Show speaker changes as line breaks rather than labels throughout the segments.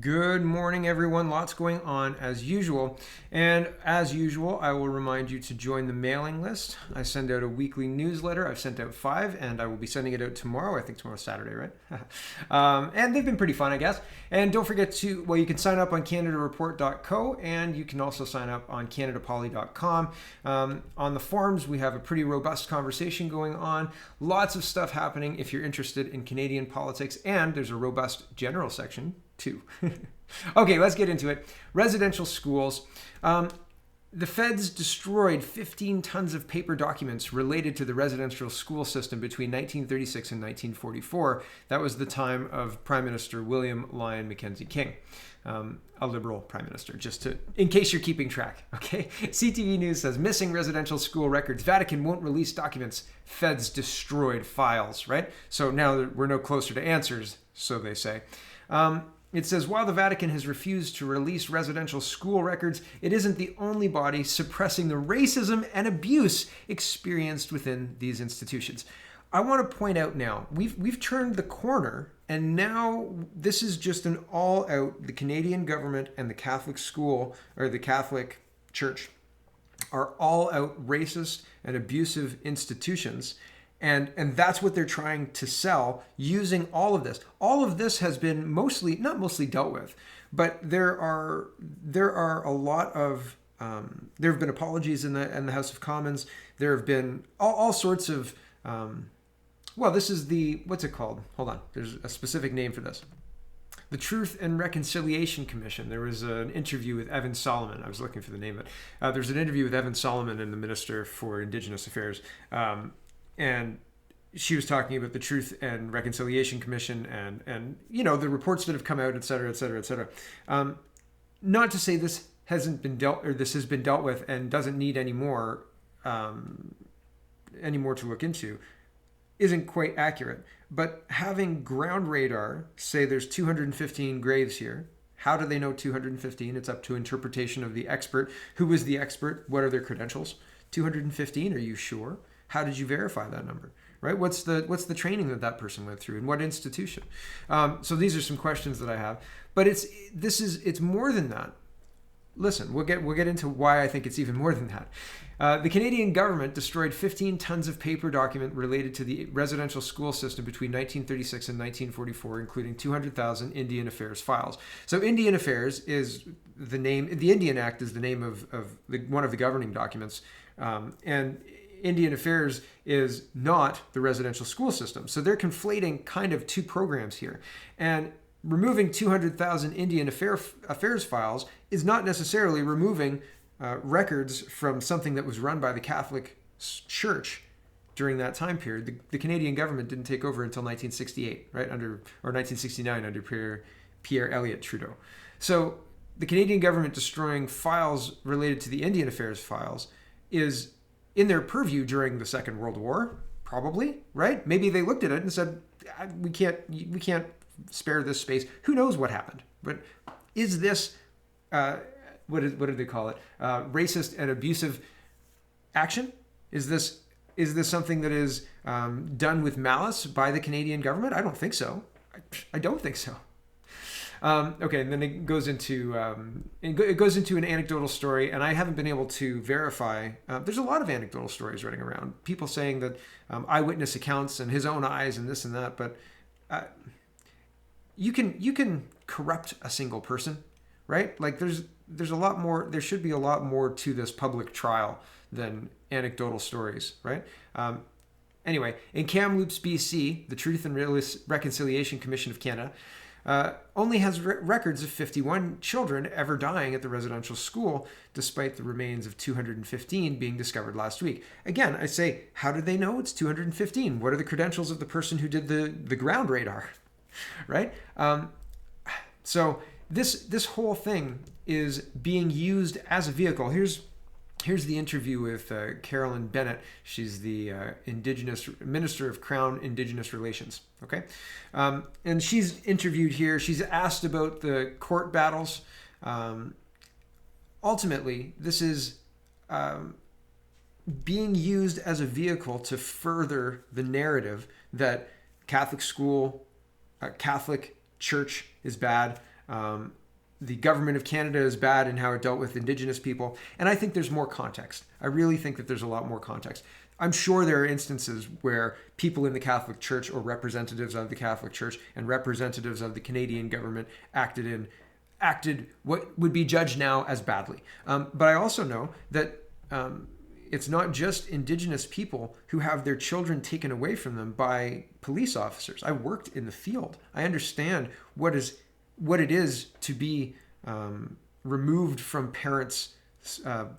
Good morning, everyone. Lots going on as usual. And as usual, I will remind you to join the mailing list. I send out a weekly newsletter. I've sent out 5, and I will be sending it out tomorrow. I think tomorrow's Saturday, right? And they've been pretty fun, I guess. And don't forget you can sign up on CanadaReport.co, and you can also sign up on CanadaPoly.com. On the forums, we have a pretty robust conversation going on. Lots of stuff happening if you're interested in Canadian politics, and there's a robust general section too. Okay, let's get into it. Residential schools. The feds destroyed 15 tons of paper documents related to the residential school system between 1936 and 1944. That was the time of Prime Minister William Lyon Mackenzie King, a Liberal Prime Minister, in case you're keeping track. Okay, CTV News says missing residential school records. Vatican won't release documents. Feds destroyed files. Right. So now we're no closer to answers, so they say. It says, while the Vatican has refused to release residential school records, it isn't the only body suppressing the racism and abuse experienced within these institutions. I want to point out now, we've turned the corner, and now this is just an all-out, the Canadian government and the Catholic school, or the Catholic Church, are all-out racist and abusive institutions. And that's what they're trying to sell using all of this. All of this has been not mostly dealt with, but there are a lot of there have been apologies in the House of Commons. There have been all sorts of this is what's it called? Hold on, there's a specific name for this. The Truth and Reconciliation Commission. There was an interview with Evan Solomon. I was looking for the name of it. There's an interview with Evan Solomon and the Minister for Indigenous Affairs. And she was talking about the Truth and Reconciliation Commission and the reports that have come out, et cetera, et cetera, et cetera. Not to say this hasn't been dealt, or this has been dealt with and doesn't need any more to look into, isn't quite accurate. But having ground radar say there's 215 graves here. How do they know 215? It's up to interpretation of the expert. Who was the expert? What are their credentials? 215, are you sure? How did you verify that number, right? What's the training that person went through, and what institution? So these are some questions that I have, but it's more than that. Listen, we'll get into why I think it's even more than that. The Canadian government destroyed 15 tons of paper document related to the residential school system between 1936 and 1944, including 200,000 Indian Affairs files. So Indian Affairs is the name. The Indian Act is the name of one of the governing documents, and Indian Affairs is not the residential school system. So they're conflating kind of two programs here. And removing 200,000 Indian Affairs files is not necessarily removing records from something that was run by the Catholic Church during that time period. The Canadian government didn't take over until 1968, right? Or 1969 under Pierre Elliott Trudeau. So the Canadian government destroying files related to the Indian Affairs files is in their purview during the Second World War, probably, right? Maybe they looked at it and said, we can't spare this space. Who knows what happened? But is this, what did they call it? Racist and abusive action? Is this something that is done with malice by the Canadian government? I don't think so. I don't think so. Okay, and then it goes into an anecdotal story, and I haven't been able to verify. There's a lot of anecdotal stories running around, people saying that eyewitness accounts and his own eyes and this and that. But you can corrupt a single person, right? Like there's a lot more. There should be a lot more to this public trial than anecdotal stories, right? Anyway, in Kamloops, BC, the Truth and Reconciliation Commission of Canada only has records of 51 children ever dying at the residential school, despite the remains of 215 being discovered last week. Again, I say, how did they know it's 215? What are the credentials of the person who did the ground radar, right? So this whole thing is being used as a vehicle. Here's the interview with Carolyn Bennett. She's the Minister of Crown Indigenous Relations. Okay, and she's interviewed here. She's asked about the court battles. Ultimately, this is being used as a vehicle to further the narrative that Catholic school, Catholic Church is bad. The government of Canada is bad in how it dealt with Indigenous people. And I think there's more context. I really think that there's a lot more context. I'm sure there are instances where people in the Catholic Church or representatives of the Catholic Church and representatives of the Canadian government acted what would be judged now as badly. But I also know that it's not just Indigenous people who have their children taken away from them by police officers. I worked in the field. I understand what it is to be removed from parents'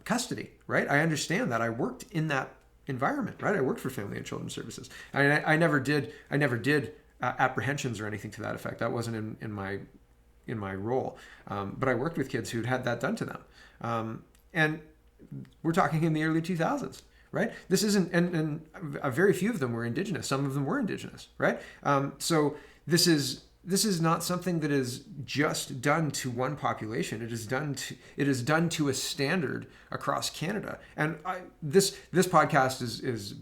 custody, right? I understand that. I worked in that environment, right? I worked for Family and Children's Services. I never did apprehensions or anything to that effect. That wasn't in my role. But I worked with kids who'd had that done to them. And we're talking in the early 2000s, right? This isn't, and very few of them were Indigenous. Some of them were Indigenous, right? So this is not something that is just done to one population. It is done to a standard across Canada. And this podcast is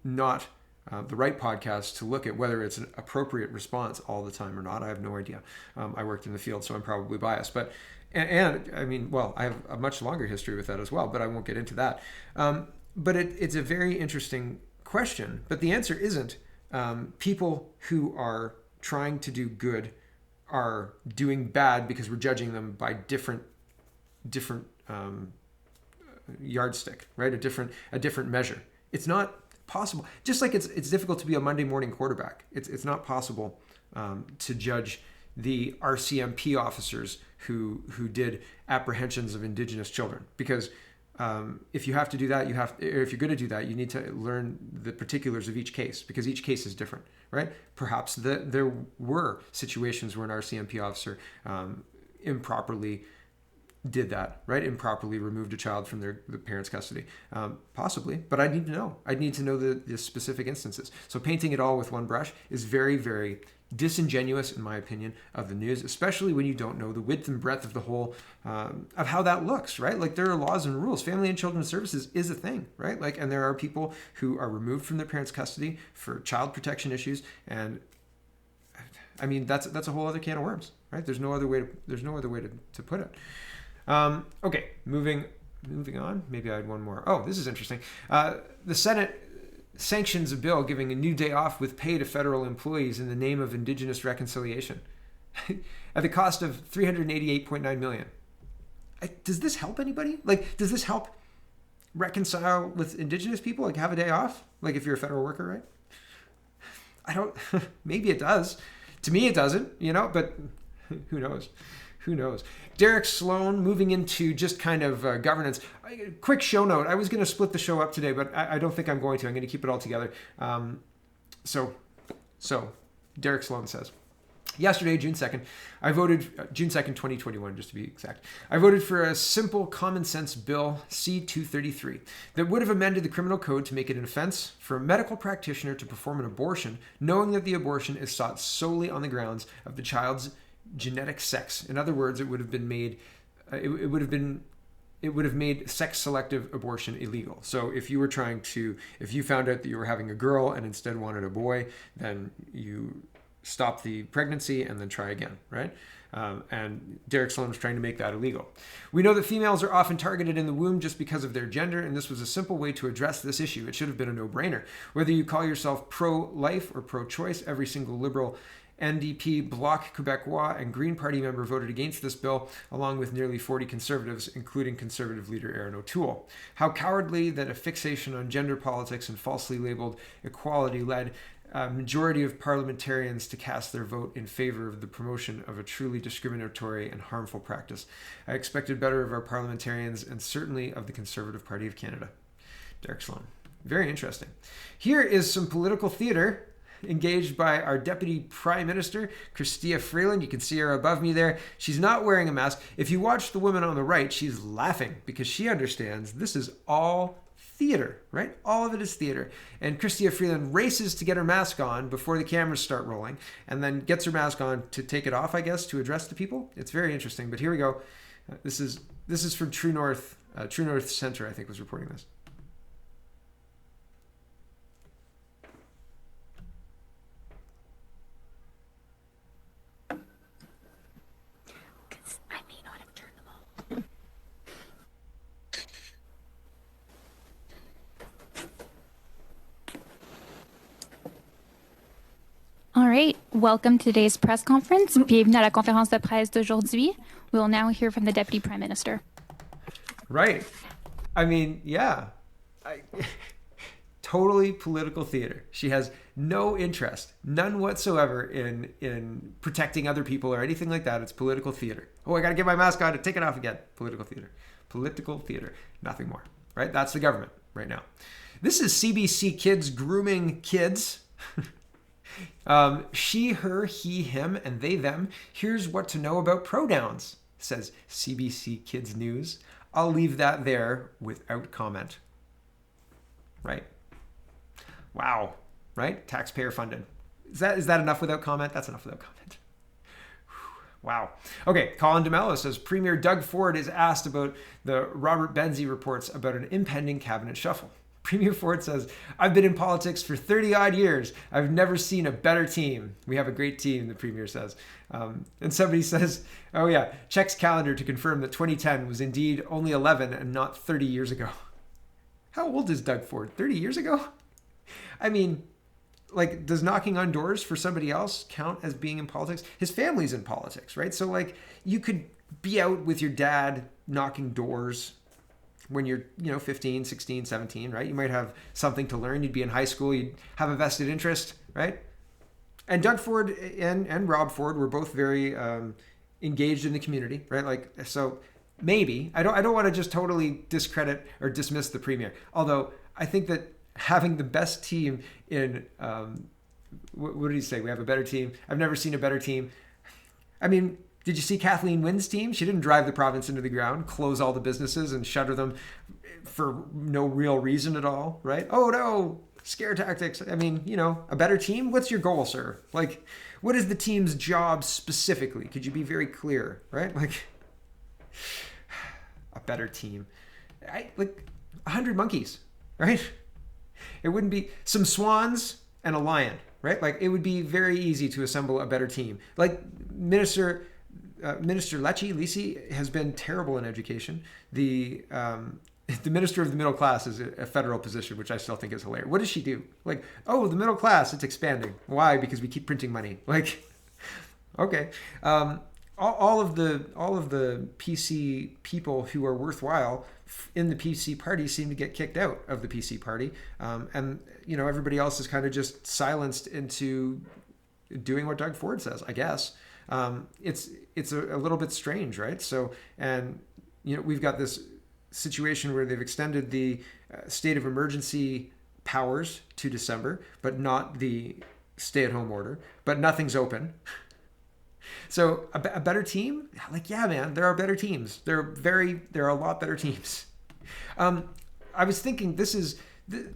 not the right podcast to look at whether it's an appropriate response all the time or not. I have no idea. I worked in the field, so I'm probably biased. But and I mean, well, I have a much longer history with that as well, but I won't get into that. But it's a very interesting question. But the answer isn't people who are trying to do good are doing bad because we're judging them by different yardstick, right? A different measure. It's not possible. Just like it's difficult to be a Monday morning quarterback. It's not possible to judge the RCMP officers who did apprehensions of Indigenous children, because if you have to do that, if you're going to do that, you need to learn the particulars of each case, because each case is different, right? Perhaps there were situations where an RCMP officer improperly did that, right? Improperly removed a child from the parent's custody. Possibly, but I need to know. I need to know the specific instances. So painting it all with one brush is very, very disingenuous, in my opinion, of the news, especially when you don't know the width and breadth of the whole, of how that looks, right? Like, there are laws and rules. Family and Children's Services is a thing, right? Like, and there are people who are removed from their parents' custody for child protection issues. And I mean, that's a whole other can of worms, right? There's no other way to put it. Okay, moving on. Maybe I had one more. Oh, this is interesting. The Senate sanctions a bill giving a new day off with pay to federal employees in the name of Indigenous reconciliation at the cost of $388.9 million. Does this help anybody? Like, does this help reconcile with Indigenous people? Like, have a day off? Like, if you're a federal worker, right? I don't, maybe it does. To me, it doesn't, but who knows? Who knows? Derek Sloan, moving into just kind of governance. Quick show note. I was going to split the show up today, but I don't think I'm going to. I'm going to keep it all together. So Derek Sloan says, yesterday, June 2nd, I voted, June 2nd, 2021, just to be exact. I voted for a simple common sense bill, C-233, that would have amended the criminal code to make it an offense for a medical practitioner to perform an abortion, knowing that the abortion is sought solely on the grounds of the child's genetic sex. In other words, it would have made sex selective abortion illegal. So if you found out that you were having a girl and instead wanted a boy, then you stop the pregnancy and then try again, right? And Derek Sloan was trying to make that illegal. We know that females are often targeted in the womb just because of their gender, and this was a simple way to address this issue. It should have been a no-brainer. Whether you call yourself pro-life or pro-choice, every single Liberal, NDP, Bloc Québécois, and Green Party member voted against this bill, along with nearly 40 Conservatives, including Conservative leader Erin O'Toole. How cowardly that a fixation on gender politics and falsely labeled equality led a majority of parliamentarians to cast their vote in favor of the promotion of a truly discriminatory and harmful practice. I expected better of our parliamentarians and certainly of the Conservative Party of Canada. Derek Sloan. Very interesting. Here is some political theater engaged by our Deputy Prime Minister, Chrystia Freeland. You can see her above me there. She's not wearing a mask. If you watch the woman on the right, she's laughing because she understands this is all theater, right? All of it is theater. And Chrystia Freeland races to get her mask on before the cameras start rolling, and then gets her mask on to take it off, I guess, to address the people. It's very interesting. But here we go. This is from True North. True North Center, I think, was reporting this.
All right, welcome to today's press conference. Bienvenue à la conférence de presse d'aujourd'hui. We will now hear from the Deputy Prime Minister.
Right. I mean, yeah. I, totally political theater. She has no interest, none whatsoever, in protecting other people or anything like that. It's political theater. Oh, I got to get my mask on and take it off again. Political theater. Political theater. Nothing more. Right? That's the government right now. This is CBC Kids grooming kids. She, her, he, him, and they, them. Here's what to know about pronouns, says CBC Kids News. I'll leave that there without comment. Right? Wow. Right? Taxpayer funded. Is that enough without comment? That's enough without comment. Wow. Okay, Colin DeMello says Premier Doug Ford is asked about the Robert Benzie reports about an impending cabinet shuffle. Premier Ford says, I've been in politics for 30 odd years. I've never seen a better team. We have a great team, the Premier says. And somebody says, oh yeah, checks calendar to confirm that 2010 was indeed only 11 and not 30 years ago. How old is Doug Ford? 30 years ago? I mean, like, does knocking on doors for somebody else count as being in politics? His family's in politics, right? So, like, you could be out with your dad knocking doors when you're, 15, 16, 17, right? You might have something to learn. You'd be in high school. You'd have a vested interest, right? And Doug Ford and Rob Ford were both very engaged in the community, right? Like, so maybe, I don't want to just totally discredit or dismiss the Premier. Although I think that having the best team in, what did he say? We have a better team. I've never seen a better team. I mean, did you see Kathleen Wynne's team? She didn't drive the province into the ground, close all the businesses and shutter them for no real reason at all, right? Oh no, scare tactics. I mean, a better team? What's your goal, sir? Like, what is the team's job specifically? Could you be very clear, right? Like, a better team. Like 100 monkeys, right? It wouldn't be some swans and a lion, right? Like, it would be very easy to assemble a better team. Like Minister Lisi has been terrible in education. The Minister of the Middle Class is a federal position, which I still think is hilarious. What does she do? Like, oh, the middle class, it's expanding. Why? Because we keep printing money. Like, okay. All of the PC people who are worthwhile in the PC party seem to get kicked out of the PC party, and everybody else is kind of just silenced into doing what Doug Ford says, I guess. It's a little bit strange, right? So, and we've got this situation where they've extended the state of emergency powers to December, but not the stay-at-home order. But nothing's open. So a better team? Like, yeah, man, there are better teams. There are a lot better teams. I was thinking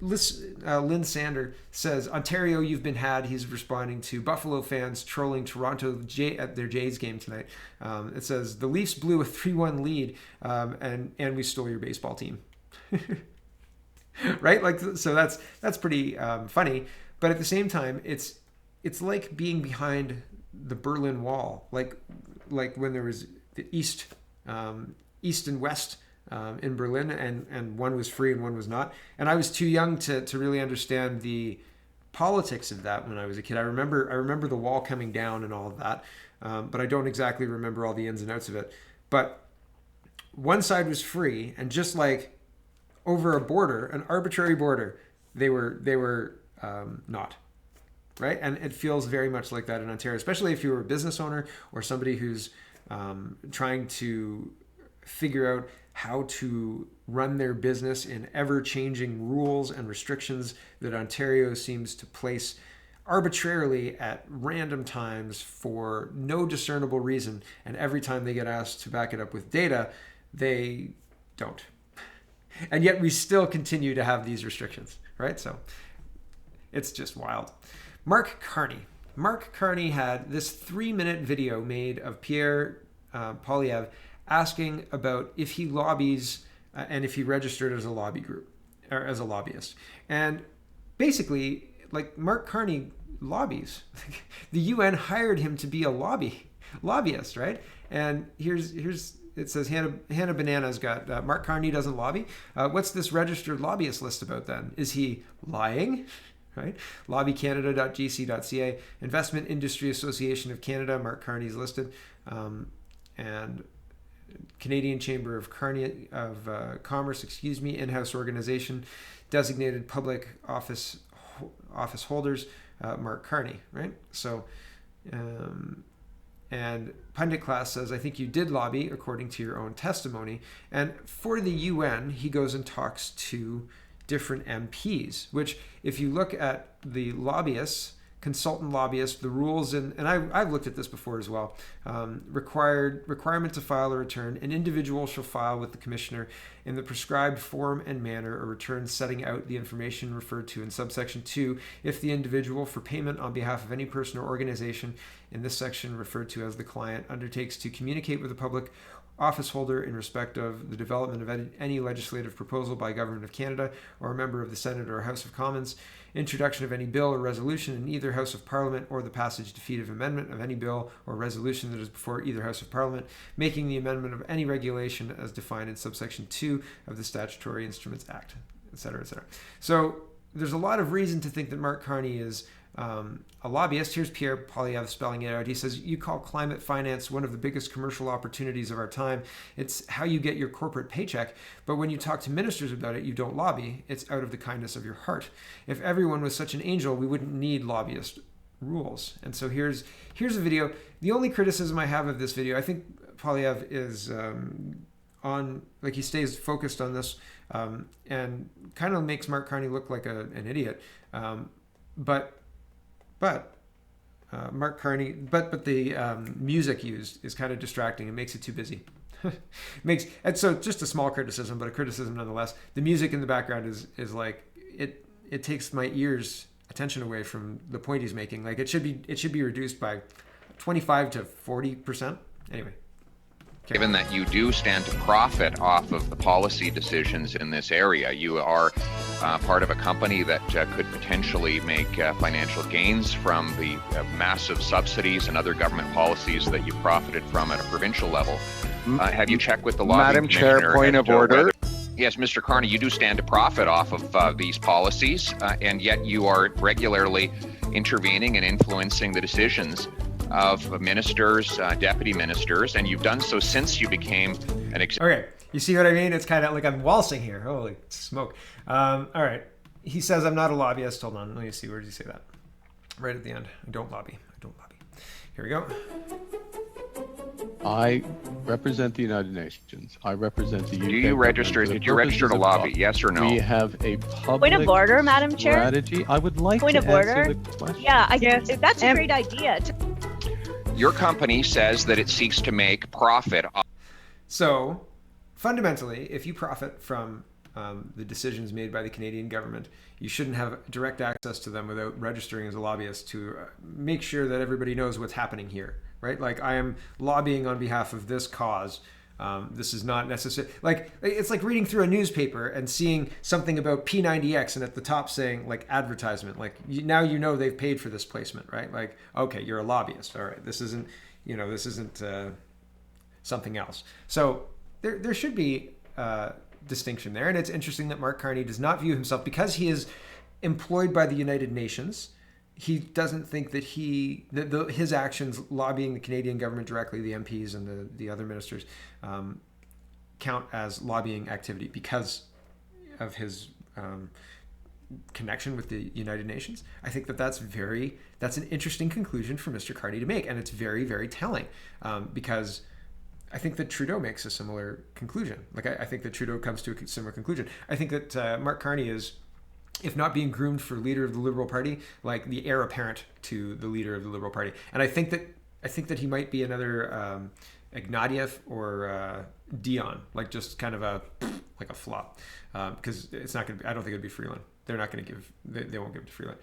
Lynn Sander says, Ontario, you've been had. He's responding to Buffalo fans trolling Toronto at their Jays game tonight. It says, the Leafs blew a 3-1 lead, and we stole your baseball team. Right? Like, so that's pretty funny. But at the same time, it's like being behind the Berlin Wall, like when there was the east and west in Berlin, and one was free and one was not. And I was too young to really understand the politics of that when I was a kid. I remember the wall coming down and all of that, but I don't exactly remember all the ins and outs of it. But one side was free, and just like over a border, an arbitrary border, they were not. Right? And it feels very much like that in Ontario, especially if you're a business owner or somebody who's trying to figure out how to run their business in ever-changing rules and restrictions that Ontario seems to place arbitrarily at random times for no discernible reason. And every time they get asked to back it up with data, they don't. And yet we still continue to have these restrictions, right? So it's just wild. Mark Carney had this 3-minute video made of Pierre Poilievre asking about if he lobbies and if he registered as a lobby group or as a lobbyist. And basically, like, Mark Carney lobbies. The UN hired him to be a lobbyist, right? And here's it says Hannah Banana's got Mark Carney doesn't lobby. What's this registered lobbyist list about then? Is he lying? right? LobbyCanada.gc.ca, Investment Industry Association of Canada, Mark Carney is listed, and Canadian Chamber of Commerce, in-house organization, designated public office holders, Mark Carney, right? So, and Pundit Class says, I think you did lobby according to your own testimony. And for the UN, he goes and talks to different MPs, which if you look at the lobbyists, consultant lobbyists, the rules, and I've looked at this before as well, requirement to file a return. An individual shall file with the commissioner in the prescribed form and manner a return setting out the information referred to in subsection 2 if the individual, for payment on behalf of any person or organization in this section referred to as the client, undertakes to communicate with the public office holder in respect of the development of any legislative proposal by Government of Canada or a member of the Senate or House of Commons, introduction of any bill or resolution in either House of Parliament, or the passage, defeat of amendment of any bill or resolution that is before either House of Parliament, making the amendment of any regulation as defined in subsection 2 of the Statutory Instruments Act, etc., etc. So there's a lot of reason to think that Mark Carney is a lobbyist. Here's Pierre Poilievre spelling it out. He says, you call climate finance one of the biggest commercial opportunities of our time. It's how you get your corporate paycheck. But when you talk to ministers about it, you don't lobby. It's out of the kindness of your heart. If everyone was such an angel, we wouldn't need lobbyist rules. And so here's a video. The only criticism I have of this video, I think Poilievre is he stays focused on this and kind of makes Mark Carney look like an idiot. But Mark Carney, but the music used is kind of distracting. It makes it too busy. And so just a small criticism, but a criticism nonetheless. The music in the background is like it takes my ears attention away from the point he's making. Like it should be reduced by 25 to 40%. Anyway. Okay.
Given that you do stand to profit off of the policy decisions in this area, you are part of a company that could potentially make financial gains from the massive subsidies and other government policies that you profited from at a provincial level. Have you checked with the lobby
Madam Chair, point of order.
Yes, Mr. Carney, you do stand to profit off of these policies, and yet you are regularly intervening and influencing the decisions of ministers, deputy ministers, and you've done so since you became an
Okay, you see what I mean? It's kind of like I'm waltzing here. Holy smoke. All right. He says I'm not a lobbyist. Hold on. Let me see. Where did he say that? Right at the end. I don't lobby. Here we go.
I represent the United Nations. I represent the UK.
Do you register? Did you register to lobby? Yes or no?
We have a public
point of order, Madam Chair.
Strategy. I would like
point
to
of
answer
order.
the question.
Yeah, that's a great idea.
Your company says that it seeks to make profit.
So, fundamentally, if you profit from the decisions made by the Canadian government, you shouldn't have direct access to them without registering as a lobbyist to make sure that everybody knows what's happening here, right? Like, I am lobbying on behalf of this cause. This is not necessary. Like, it's like reading through a newspaper and seeing something about P90X and at the top saying like advertisement. Like now you know they've paid for this placement, right? Like, okay, you're a lobbyist. All right, this isn't something else. So there should be distinction there, and it's interesting that Mark Carney does not view himself, because he is employed by the United Nations. He doesn't think that his actions lobbying the Canadian government directly, the MPs and the other ministers, count as lobbying activity because of his connection with the United Nations. I think that's an interesting conclusion for Mr. Carney to make, and it's very, very telling because I think that Trudeau makes a similar conclusion. Like I think that Trudeau comes to a similar conclusion. I think that Mark Carney is, if not being groomed for leader of the Liberal Party, like the heir apparent to the leader of the Liberal Party. And I think that he might be another Ignatieff or Dion, like just kind of a flop, because it's not going to be. I don't think it'd be Freeland. They're not going to give. They won't give it to Freeland.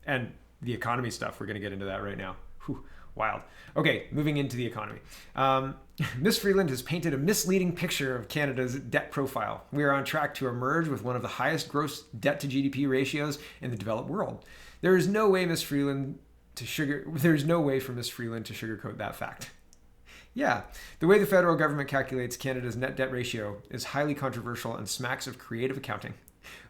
And the economy stuff, we're going to get into that right now. Whew, wild. Okay, moving into the economy. Ms. Freeland has painted a misleading picture of Canada's debt profile. We are on track to emerge with one of the highest gross debt to GDP ratios in the developed world. There is no way for Ms. Freeland to sugarcoat that fact. Yeah, the way the federal government calculates Canada's net debt ratio is highly controversial and smacks of creative accounting.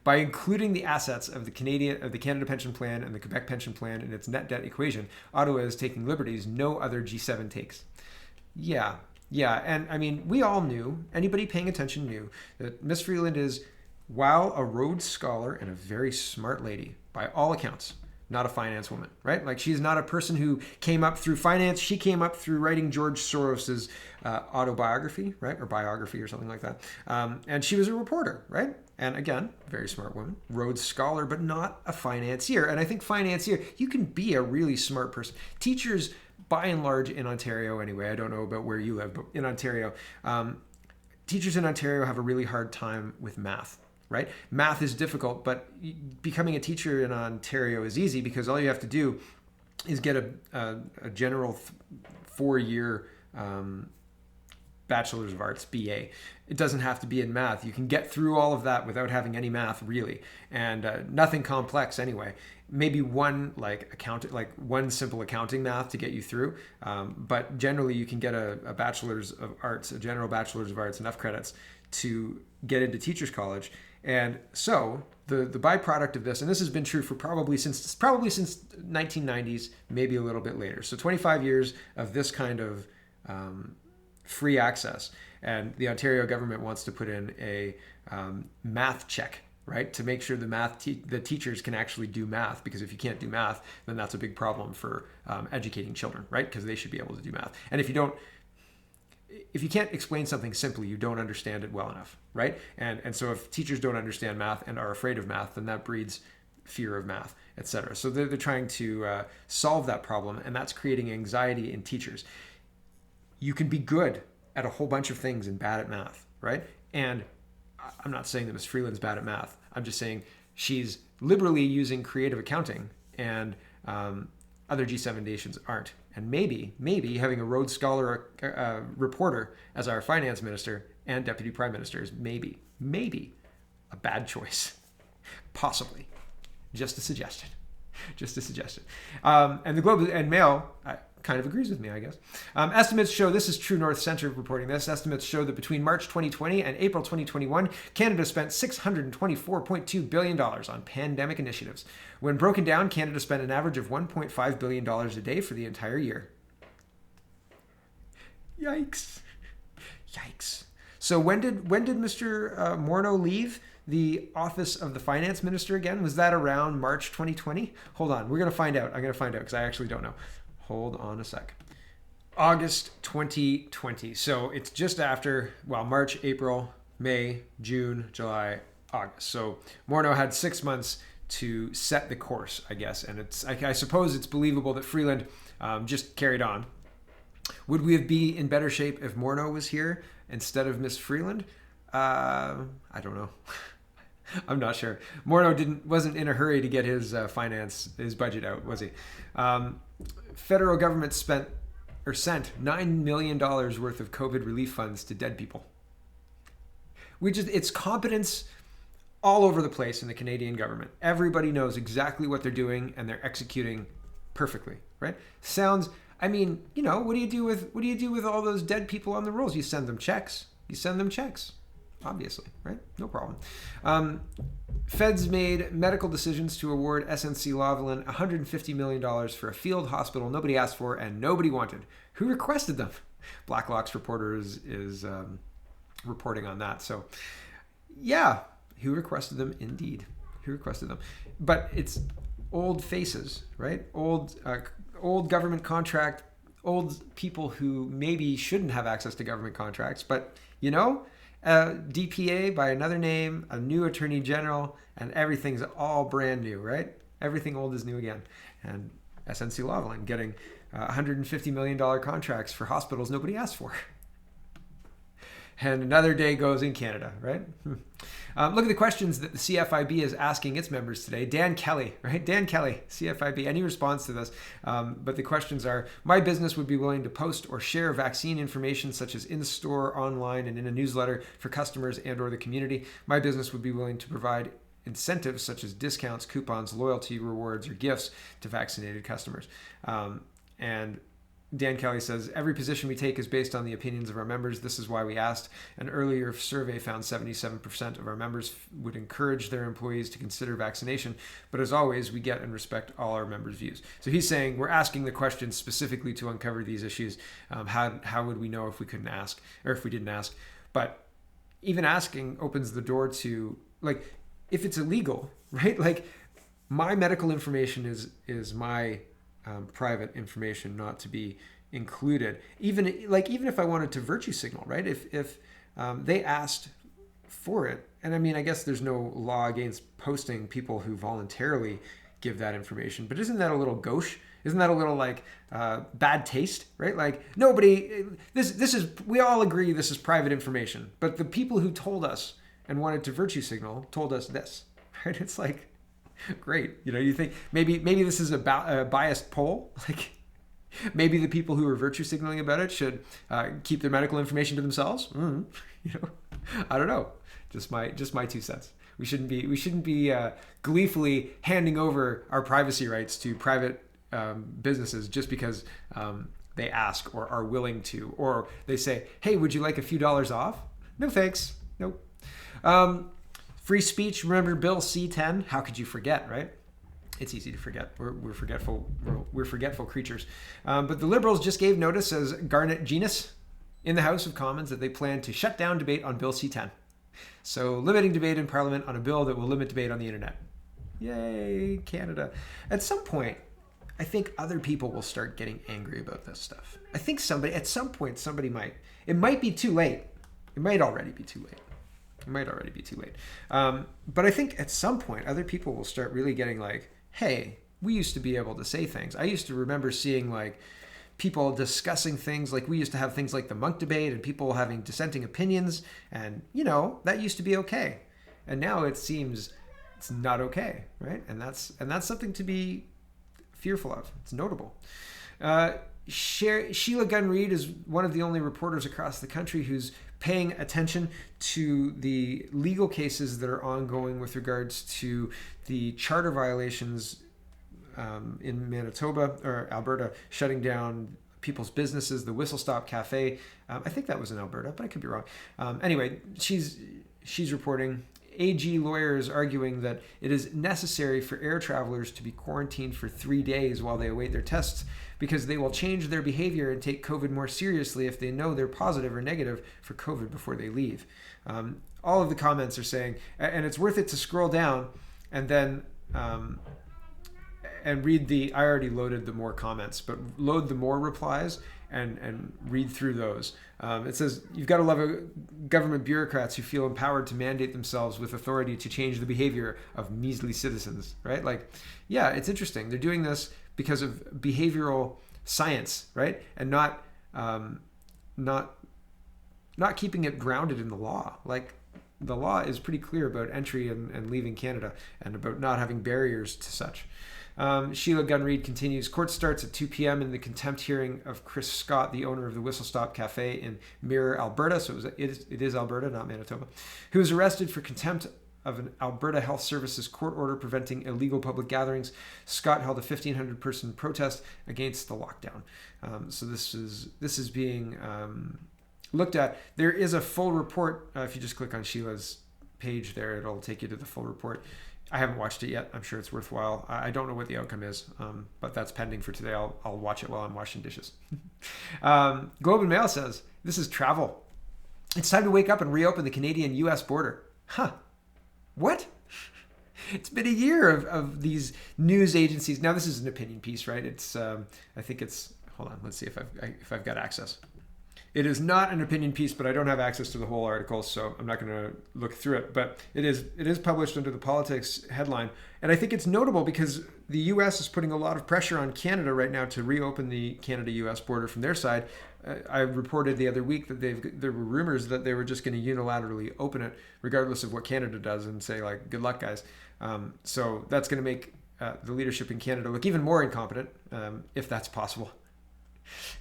By including the assets of the Canada Pension Plan and the Quebec Pension Plan in its net debt equation, Ottawa is taking liberties no other G7 takes. Yeah, and I mean, we all knew, anybody paying attention knew, that Miss Freeland is, while a Rhodes Scholar and a very smart lady, by all accounts, not a finance woman, right? Like, she's not a person who came up through finance. She came up through writing George Soros's autobiography, right? Or biography or something like that. And she was a reporter, right? And again, very smart woman, Rhodes Scholar, but not a financier. And I think financier, you can be a really smart person. Teachers, by and large, in Ontario anyway, I don't know about where you live, but in Ontario, teachers in Ontario have a really hard time with math. Right? Math is difficult, but becoming a teacher in Ontario is easy because all you have to do is get a general 4-year Bachelor's of Arts, BA. It doesn't have to be in math. You can get through all of that without having any math, really, and nothing complex anyway. Maybe one one simple accounting math to get you through, but generally you can get a Bachelor's of Arts, a general Bachelor's of Arts, enough credits to get into Teachers College. And so the byproduct of this, and this has been true for probably since 1990s, maybe a little bit later. So 25 years of this kind of free access, and the Ontario government wants to put in a math check, right, to make sure the teachers can actually do math, because if you can't do math, then that's a big problem for educating children, right? Because they should be able to do math, and if you can't explain something simply, you don't understand it well enough, right? And so if teachers don't understand math and are afraid of math, then that breeds fear of math, etc. So they're trying to solve that problem, and that's creating anxiety in teachers. You can be good at a whole bunch of things and bad at math, right? And I'm not saying that Ms. Freeland's bad at math. I'm just saying she's liberally using creative accounting, and other G7 nations aren't. And maybe having a Rhodes Scholar reporter as our finance minister and deputy prime minister is maybe a bad choice. Possibly. Just a suggestion. And the Globe and Mail kind of agrees with me, I guess. Estimates show, this is True North Centre reporting this, estimates show that between March 2020 and April 2021, Canada spent $624.2 billion on pandemic initiatives. When broken down, Canada spent an average of $1.5 billion a day for the entire year. Yikes. So when did Mr. Morneau leave the office of the finance minister again? Was that around March 2020? Hold on, we're going to find out. I'm going to find out because I actually don't know. Hold on a sec. August 2020. So it's just after, March, April, May, June, July, August. So Morneau had 6 months to set the course, I guess. And I suppose it's believable that Freeland just carried on. Would we be in better shape if Morneau was here instead of Miss Freeland? I don't know. I'm not sure. Morneau wasn't in a hurry to get his budget out, was he? Federal government sent $9 million worth of COVID relief funds to dead people. It's competence all over the place in the Canadian government. Everybody knows exactly what they're doing, and they're executing perfectly, right? What do you do with all those dead people on the rolls? You send them checks. Obviously, right? No problem. Feds made medical decisions to award SNC-Lavalin $150 million for a field hospital nobody asked for and nobody wanted. Who requested them? Blacklock's reporter is reporting on that. So, yeah, who requested them? Indeed, who requested them? But it's old faces, right? Old government contract, old people who maybe shouldn't have access to government contracts, but DPA by another name, a new attorney general, and everything's all brand new, right? Everything old is new again. And SNC-Lavalin getting $150 million contracts for hospitals nobody asked for. And another day goes in Canada, right? Look at the questions that the CFIB is asking its members today. Dan Kelly, right? Dan Kelly, CFIB. Any response to this? But the questions are, my business would be willing to post or share vaccine information such as in-store, online, and in a newsletter for customers and or the community. My business would be willing to provide incentives such as discounts, coupons, loyalty rewards, or gifts to vaccinated customers. And Dan Kelly says, every position we take is based on the opinions of our members. This is why we asked. An earlier survey found 77% of our members would encourage their employees to consider vaccination. But as always, we get and respect all our members' views. So he's saying we're asking the question specifically to uncover these issues. How would we know if we couldn't ask or if we didn't ask? But even asking opens the door to, like, if it's illegal, right? Like, my medical information is my private information, not to be included. Even if I wanted to virtue signal, right? If they asked for it, and I mean, I guess there's no law against posting people who voluntarily give that information, but isn't that a little gauche? Isn't that a little like bad taste, right? Like, nobody, this is, we all agree this is private information, but the people who told us and wanted to virtue signal told us this, right? It's like, great. You think maybe this is a biased poll. Like, maybe the people who are virtue signaling about it should keep their medical information to themselves. I don't know. Just my 2 cents. We shouldn't be gleefully handing over our privacy rights to private businesses just because they ask or are willing to, or they say, "Hey, would you like a few dollars off?" No, thanks. Nope. Free speech, remember Bill C-10? How could you forget, right? It's easy to forget. We're forgetful. We're forgetful creatures. But the Liberals just gave notice as Garnet Genus in the House of Commons that they plan to shut down debate on Bill C-10. So limiting debate in Parliament on a bill that will limit debate on the internet. Yay, Canada. At some point, I think other people will start getting angry about this stuff. I think at some point, somebody might. It might be too late. It might already be too late. But I think at some point, other people will start really getting like, hey, we used to be able to say things. I used to remember seeing like people discussing things, like we used to have things like the monk debate and people having dissenting opinions. And, that used to be okay. And now it seems it's not okay, right? And that's something to be fearful of. It's notable. Sheila Gunn Reid is one of the only reporters across the country who's paying attention to the legal cases that are ongoing with regards to the charter violations in Manitoba or Alberta, shutting down people's businesses, the Whistle Stop Cafe. I think that was in Alberta, but I could be wrong. Anyway, she's reporting. AG lawyers arguing that it is necessary for air travelers to be quarantined for 3 days while they await their tests because they will change their behavior and take COVID more seriously if they know they're positive or negative for COVID before they leave. All of the comments are saying, and it's worth it to scroll down and then and read I already loaded the more comments, but load the more replies and read through those. It says, you've got to love government bureaucrats who feel empowered to mandate themselves with authority to change the behavior of measly citizens, right? Like, yeah, it's interesting. They're doing this because of behavioral science, right? And not keeping it grounded in the law. Like, the law is pretty clear about entry and leaving Canada and about not having barriers to such. Sheila Gunn Reid continues, court starts at 2 p.m. in the contempt hearing of Chris Scott, the owner of the Whistle Stop Cafe in Mirror, Alberta. So it is Alberta, not Manitoba, who was arrested for contempt of an Alberta Health Services court order preventing illegal public gatherings. Scott held a 1,500 person protest against the lockdown. So this is being looked at. There is a full report. If you just click on Sheila's page there, it'll take you to the full report. I haven't watched it yet. I'm sure it's worthwhile. I don't know what the outcome is, but that's pending for today. I'll watch it while I'm washing dishes. Globe and Mail says, this is travel. It's time to wake up and reopen the Canadian-U.S. border. Huh. What? It's been a year of these news agencies. Now, this is an opinion piece, right? It's I think it's, hold on, let's see if I've got access. It is not an opinion piece, but I don't have access to the whole article, so I'm not going to look through it. But it is published under the politics headline. And I think it's notable because the U.S. is putting a lot of pressure on Canada right now to reopen the Canada-U.S. border from their side. I reported the other week that there were rumors that they were just going to unilaterally open it, regardless of what Canada does, and say, like, good luck, guys. So that's going to make the leadership in Canada look even more incompetent, if that's possible.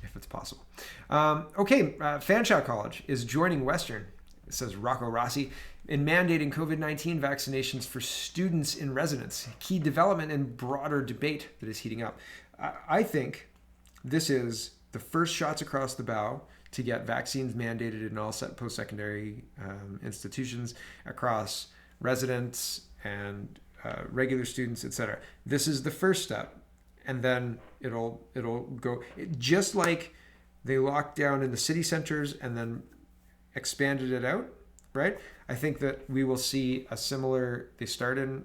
If it's possible. Fanshawe College is joining Western, it says Rocco Rossi, in mandating COVID-19 vaccinations for students in residence, a key development and broader debate that is heating up. I think this is the first shots across the bow to get vaccines mandated in all post-secondary institutions across residents and regular students, etc. This is the first step, and then it'll go just like they locked down in the city centers and then expanded it out, right? I think that we will see a similar. They start in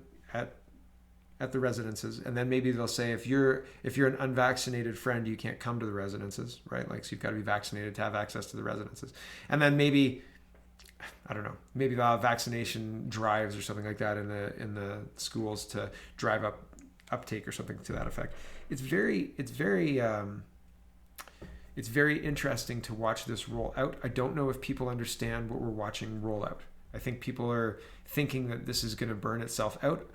at the residences, and then maybe they'll say if you're an unvaccinated friend, you can't come to the residences, right? Like, so you've got to be vaccinated to have access to the residences. And then maybe, I don't know, maybe they'll have vaccination drives or something like that in the schools to drive up uptake or something to that effect. It's very interesting to watch this roll out. I don't know if people understand what we're watching roll out. I think people are thinking that this is going to burn itself out.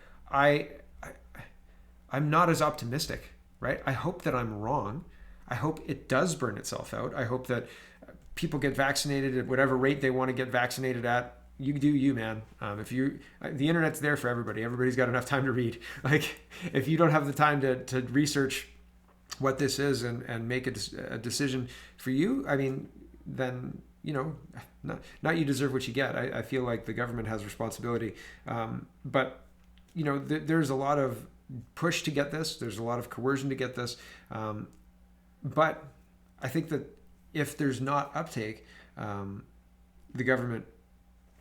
I'm not as optimistic, right? I hope that I'm wrong. I hope it does burn itself out. I hope that people get vaccinated at whatever rate they want to get vaccinated at. You do you, man. The internet's there for everybody. Everybody's got enough time to read. Like, if you don't have the time to research what this is and make a decision for you, I mean, then, not you deserve what you get. I feel like the government has responsibility. But, there's a lot of push to get this. There's a lot of coercion to get this. But I think that if there's not uptake, the government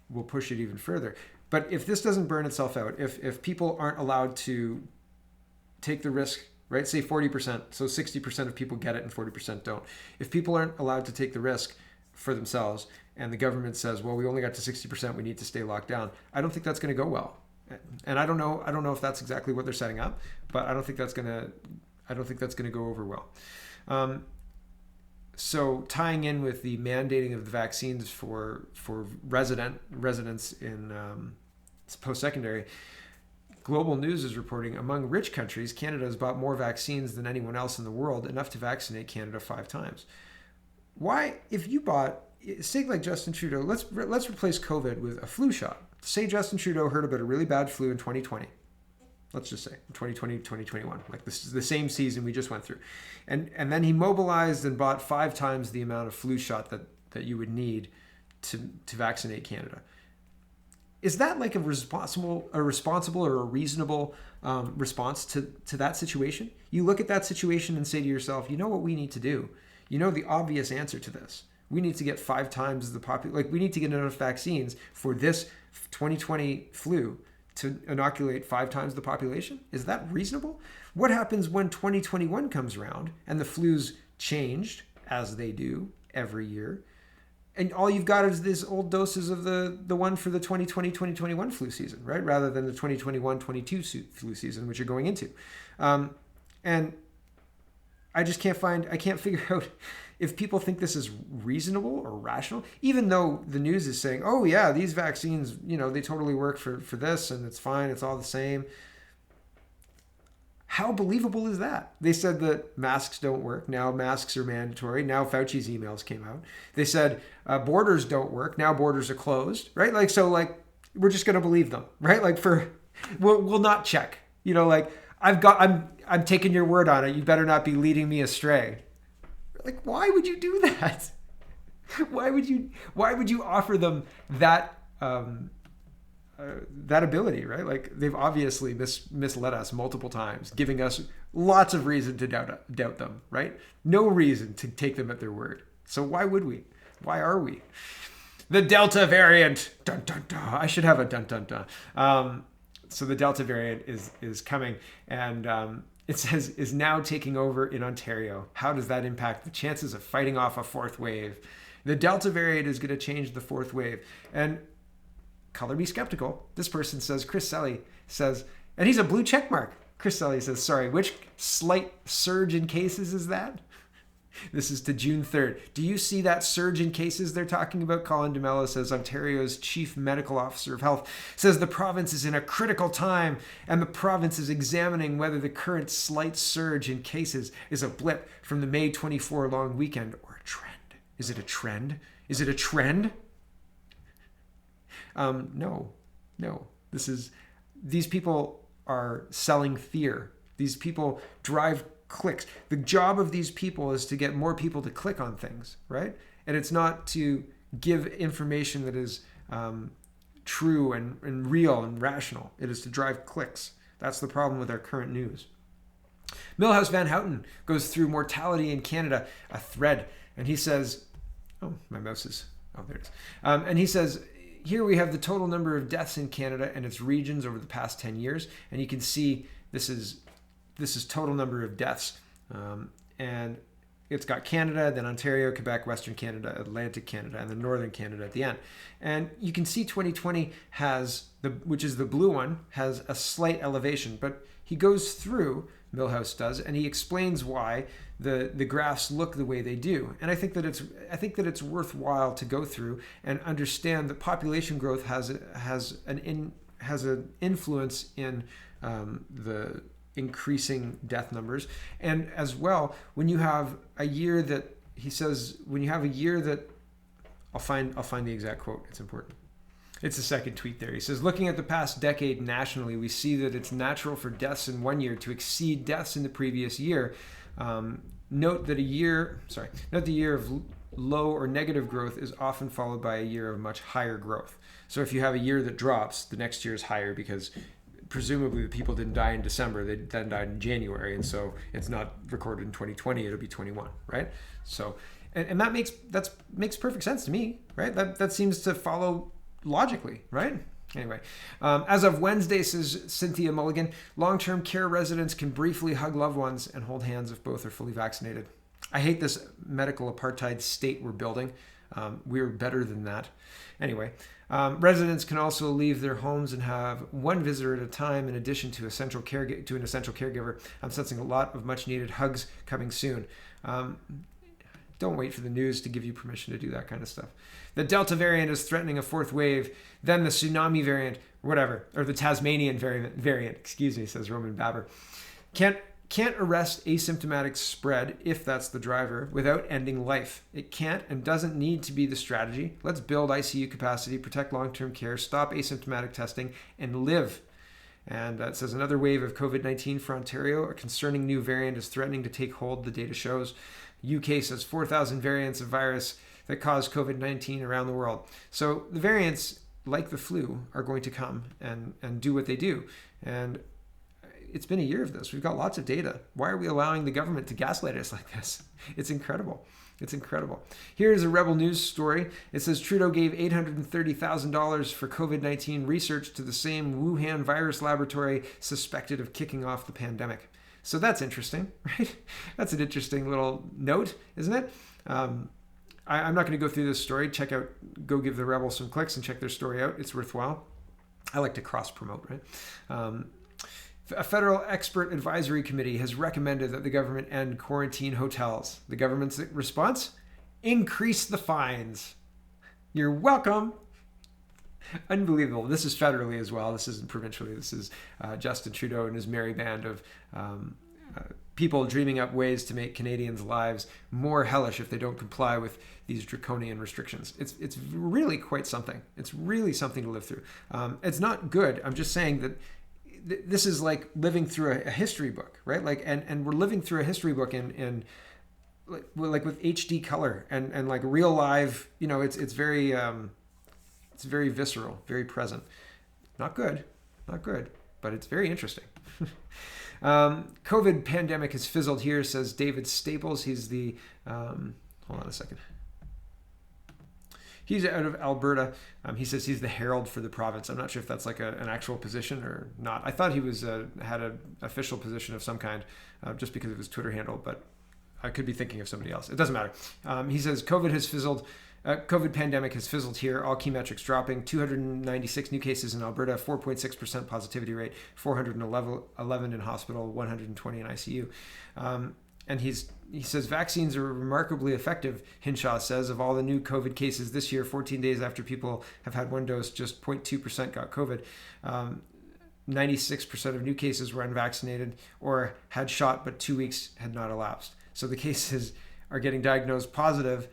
will push it even further. But if this doesn't burn itself out, if people aren't allowed to take the risk, right? Say 40%, so 60% of people get it and 40% don't. If people aren't allowed to take the risk for themselves and the government says, well, we only got to 60%, we need to stay locked down, I don't think that's going to go well. And I don't know if that's exactly what they're setting up, but I don't think that's going to go over well. So tying in with the mandating of the vaccines for residents in post-secondary, Global News is reporting among rich countries, Canada has bought more vaccines than anyone else in the world, enough to vaccinate Canada 5 times. Why, if you bought, say like Justin Trudeau, let's replace COVID with a flu shot. Say Justin Trudeau heard about a really bad flu in 2020. Let's just say 2020, 2021, like this is the same season we just went through. And then he mobilized and bought 5 times the amount of flu shot that you would need to vaccinate Canada. Is that like a responsible or a reasonable response to that situation? You look at that situation and say to yourself, you know what we need to do? You know the obvious answer to this. We need to get 5 times the population. Like, we need to get enough vaccines for this 2020 flu to inoculate 5 times the population? Is that reasonable? What happens when 2021 comes around and the flu's changed, as they do every year, and all you've got is this old doses of the one for the 2020-2021 flu season, right? Rather than the 2021-22 flu season, which you're going into. And I just can't figure out if people think this is reasonable or rational, even though the news is saying, oh yeah, these vaccines, they totally work for this and it's fine, it's all the same. How believable is that? They said that masks don't work. Now masks are mandatory. Now Fauci's emails came out. They said borders don't work. Now borders are closed, right? Like, so like, we're just going to believe them, right? Like we'll not check, I'm taking your word on it. You better not be leading me astray. Like, why would you do that? Why would you offer them that ability, right? Like, they've obviously misled us multiple times, giving us lots of reason to doubt them, right? No reason to take them at their word. So why would we? Why are we? The Delta variant. Dun dun dun. I should have a dun dun dun. So the Delta variant is coming, and it says is now taking over in Ontario. How does that impact the chances of fighting off a 4th wave? The Delta variant is going to change the 4th wave. And color me skeptical. This person says, Chris Selly says, and he's a blue check mark. Chris Selly says, sorry, which slight surge in cases is that? This is to June 3rd. Do you see that surge in cases they're talking about? Colin DeMello says, Ontario's Chief Medical Officer of Health says the province is in a critical time and the province is examining whether the current slight surge in cases is a blip from the May 24 long weekend or a trend. Is it a trend? Is it a trend? No. These people are selling fear. These people drive clicks. The job of these people is to get more people to click on things, right? And it's not to give information that is true and real and rational. It is to drive clicks. That's the problem with our current news. Milhouse Van Houten goes through mortality in Canada, a thread, and he says, oh, my mouse is, oh, there it is. And he says, here we have the total number of deaths in Canada and its regions over the past 10 years. And you can see this is total number of deaths. And it's got Canada, then Ontario, Quebec, Western Canada, Atlantic Canada, and then Northern Canada at the end. And you can see 2020 has, which is the blue one, has a slight elevation. But he goes through, Milhouse does, and he explains why the graphs look the way they do. And I think that it's worthwhile to go through and understand that population growth has an influence in the increasing death numbers. And as well, when you have a year that, he says, when you have a year that, I'll find the exact quote, it's important. It's the second tweet there. He says, looking at the past decade nationally, we see that it's natural for deaths in one year to exceed deaths in the previous year. Note the year of low or negative growth is often followed by a year of much higher growth. So if you have a year that drops, the next year is higher because presumably the people didn't die in December, they then died in January, and so it's not recorded in 2020, it'll be 21, right? So, and that makes perfect sense to me, right? That seems to follow logically, right? Anyway, as of Wednesday, says Cynthia Mulligan, long-term care residents can briefly hug loved ones and hold hands if both are fully vaccinated. I hate this medical apartheid state we're building. We're better than that. Anyway, residents can also leave their homes and have one visitor at a time in addition to an essential caregiver. I'm sensing a lot of much-needed hugs coming soon. Don't wait for the news to give you permission to do that kind of stuff. The Delta variant is threatening a fourth wave, then the tsunami variant, or the Tasmanian variant, says Roman Baber. Can't arrest asymptomatic spread, if that's the driver, without ending life. It can't and doesn't need to be the strategy. Let's build ICU capacity, protect long-term care, stop asymptomatic testing, and live. And it says another wave of COVID-19 for Ontario. A concerning new variant is threatening to take hold, the data shows. UK says 4,000 variants of virus that cause COVID-19 around the world. So the variants, like the flu, are going to come and do what they do. And it's been a year of this. We've got lots of data. Why are we allowing the government to gaslight us like this? It's incredible. It's incredible. Here's a Rebel News story. It says Trudeau gave $830,000 for COVID-19 research to the same Wuhan virus laboratory suspected of kicking off the pandemic. So that's interesting, right? That's an interesting little note, isn't it? I'm not going to go through this story. Go give the Rebel some clicks and check their story out. It's worthwhile. I like to cross-promote, right? A federal expert advisory committee has recommended that the government end quarantine hotels. The government's response? Increase the fines. You're welcome. Unbelievable. This is federally as well. This isn't provincially. This is Justin Trudeau and his merry band of people dreaming up ways to make Canadians' lives more hellish if they don't comply with these draconian restrictions. It's really quite something. It's really something to live through. It's not good. I'm just saying that this is like living through a history book, right? Like, and we're living through a history book in like with HD color and like real live. You know, it's very visceral, very present. Not good, but it's very interesting. COVID pandemic has fizzled here, says David Staples. He's the hold on a second. He's out of Alberta. He says he's the herald for the province. I'm not sure if that's like an actual position or not. I thought he was had an official position of some kind just because of his Twitter handle, but I could be thinking of somebody else. It doesn't matter. He says COVID has fizzled. COVID pandemic has fizzled here. All key metrics dropping. 296 new cases in Alberta, 4.6% positivity rate, 411 in hospital, 120 in ICU. And he says vaccines are remarkably effective, Hinshaw says. Of all the new COVID cases this year, 14 days after people have had one dose, just 0.2% got COVID. 96% of new cases were unvaccinated or had shot, but 2 weeks had not elapsed. So the cases are getting diagnosed positive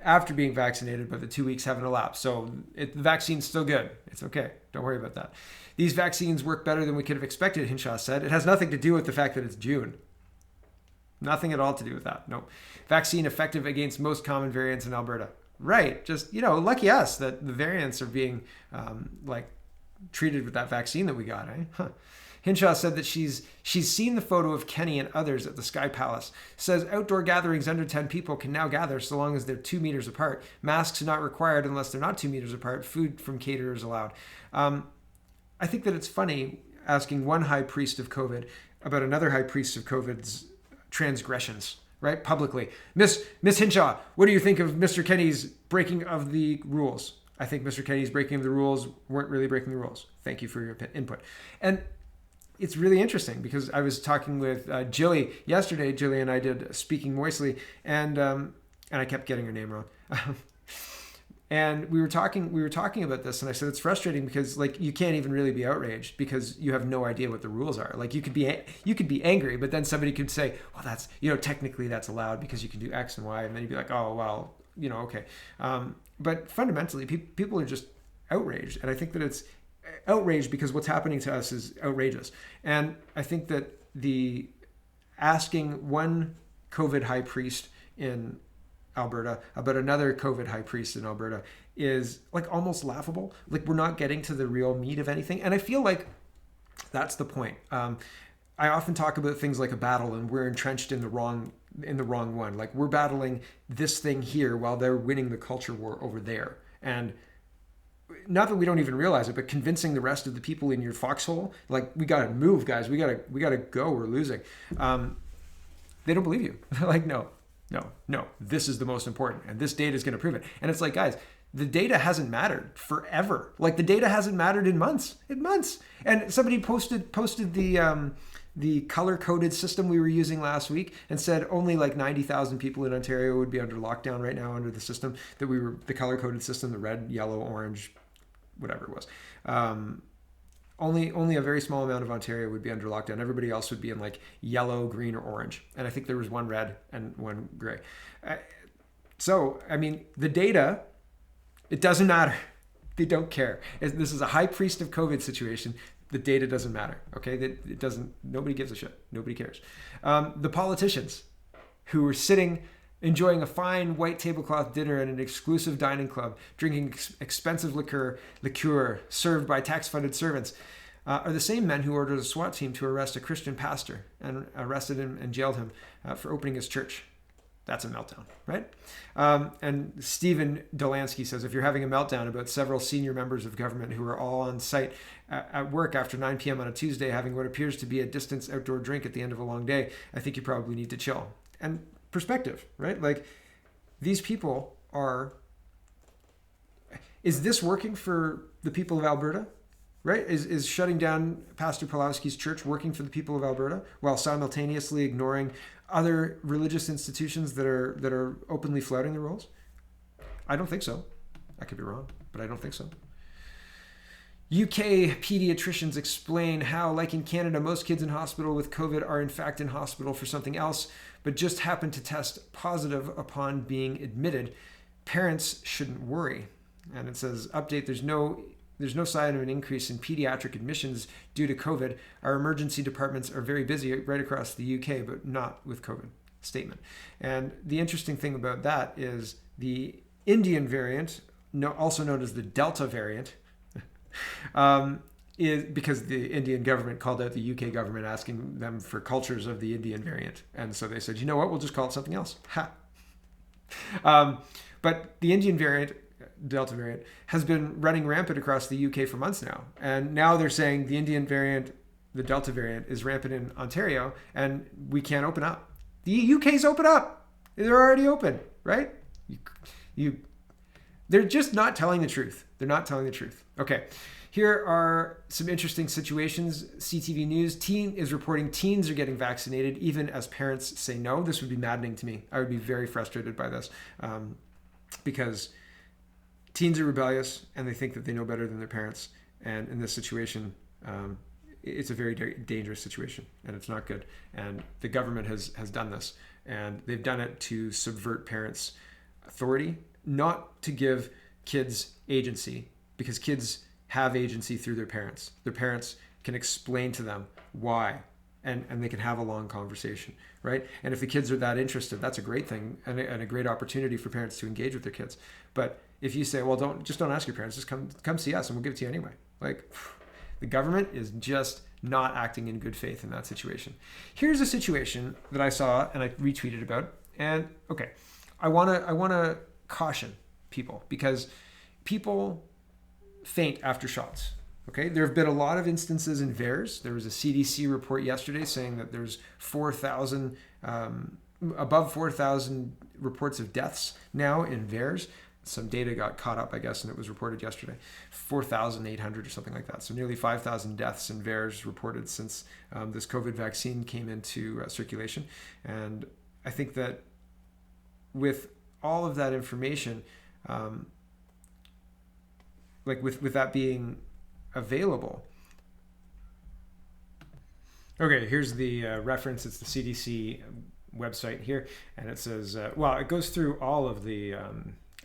after being vaccinated, but the 2 weeks haven't elapsed. So the vaccine's still good. It's okay. Don't worry about that. These vaccines work better than we could have expected, Hinshaw said. It has nothing to do with the fact that it's June. Nothing at all to do with that. No. Vaccine effective against most common variants in Alberta. Right. Just, lucky us that the variants are being treated with that vaccine that we got, eh? Huh. Hinshaw said that she's seen the photo of Kenny and others at the Sky Palace. Says outdoor gatherings under 10 people can now gather so long as they're 2 meters apart. Masks are not required unless they're not 2 meters apart. Food from caterers allowed. I think that it's funny asking one high priest of COVID about another high priest of COVID's transgressions, right? Publicly. Miss Hinshaw, what do you think of Mr. Kenny's breaking of the rules? I think Mr. Kenny's breaking of the rules weren't really breaking the rules. Thank you for your input. And it's really interesting because I was talking with Jilly yesterday. Jilly and I did Speaking Moistly, and I kept getting her name wrong. And we were talking about this, and I said it's frustrating because you can't even really be outraged because you have no idea what the rules are. You could be angry, but then somebody could say, well, that's technically that's allowed because you can do X and Y, and then you'd be like, oh well, okay. But fundamentally, people are just outraged, and I think that it's outraged because what's happening to us is outrageous. And I think that the asking one COVID high priest in Alberta about another COVID high priest in Alberta is almost laughable. We're not getting to the real meat of anything. And I feel like that's the point. I often talk about things like a battle and we're entrenched in the wrong one. We're battling this thing here while they're winning the culture war over there. And not that we don't even realize it, but convincing the rest of the people in your foxhole, we got to move, guys. We got to go. We're losing. They don't believe you. They're like, no, this is the most important. And this data is going to prove it. And it's like, guys, the data hasn't mattered forever. The data hasn't mattered in months. And somebody posted the color-coded system we were using last week and said only 90,000 people in Ontario would be under lockdown right now under the system that the color-coded system, the red, yellow, orange, whatever it was. Only a very small amount of Ontario would be under lockdown. Everybody else would be in yellow, green, or orange. And I think there was one red and one gray. So, the data, it doesn't matter. They don't care. This is a high priest of COVID situation. The data doesn't matter, okay? It doesn't. Nobody gives a shit. Nobody cares. The politicians who were sitting, enjoying a fine white tablecloth dinner at an exclusive dining club, drinking expensive liqueur served by tax-funded servants, are the same men who ordered a SWAT team to arrest a Christian pastor and arrested him and jailed him for opening his church. That's a meltdown, right? And Stephen Delansky says, if you're having a meltdown about several senior members of government who are all on site at work after 9 p.m. on a Tuesday having what appears to be a distance outdoor drink at the end of a long day, I think you probably need to chill. And perspective, right? These people are... Is this working for the people of Alberta? Right? Is shutting down Pastor Pawlowski's church working for the people of Alberta while simultaneously ignoring other religious institutions that are openly flouting the rules? I don't think so. I could be wrong, but I don't think so. UK pediatricians explain how, like in Canada, most kids in hospital with COVID are in fact in hospital for something else, but just happen to test positive upon being admitted. Parents shouldn't worry. And it says, update, there's no sign of an increase in pediatric admissions due to COVID. Our emergency departments are very busy right across the UK, but not with COVID. Statement. And the interesting thing about that is the Indian variant, also known as the Delta variant, is because the Indian government called out the UK government asking them for cultures of the Indian variant. And so they said, you know what, we'll just call it something else. Ha. But the Indian variant, Delta variant, has been running rampant across the UK for months now. And now they're saying the Indian variant, the Delta variant, is rampant in Ontario and we can't open up. The UK's open up. They're already open, right? They're just not telling the truth. They're not telling the truth. Okay, here are some interesting situations. CTV News, teen is reporting teens are getting vaccinated even as parents say no. This would be maddening to me. I would be very frustrated by this because teens are rebellious and they think that they know better than their parents. And in this situation, it's a very dangerous situation and it's not good. And the government has done this, and they've done it to subvert parents' authority, not to give kids agency, because kids have agency through their parents. Their parents can explain to them why and they can have a long conversation, right? And if the kids are that interested, that's a great thing and a great opportunity for parents to engage with their kids. But if you say, well, don't ask your parents, just come see us and we'll give it to you anyway. Like, the government is just not acting in good faith in that situation. Here's a situation that I saw and I retweeted about. And okay, I wanna caution people because people faint after shots. Okay, there have been a lot of instances in VAERS. There was a CDC report yesterday saying that there's 4,000, above 4,000 reports of deaths now in VAERS. Some data got caught up, I guess, and it was reported yesterday. 4,800 or something like that. So nearly 5,000 deaths in VAERS reported since this COVID vaccine came into circulation. And I think that with all of that information, like with that being available. Okay, here's the reference. It's the CDC website here, and it says, well, it goes through all of the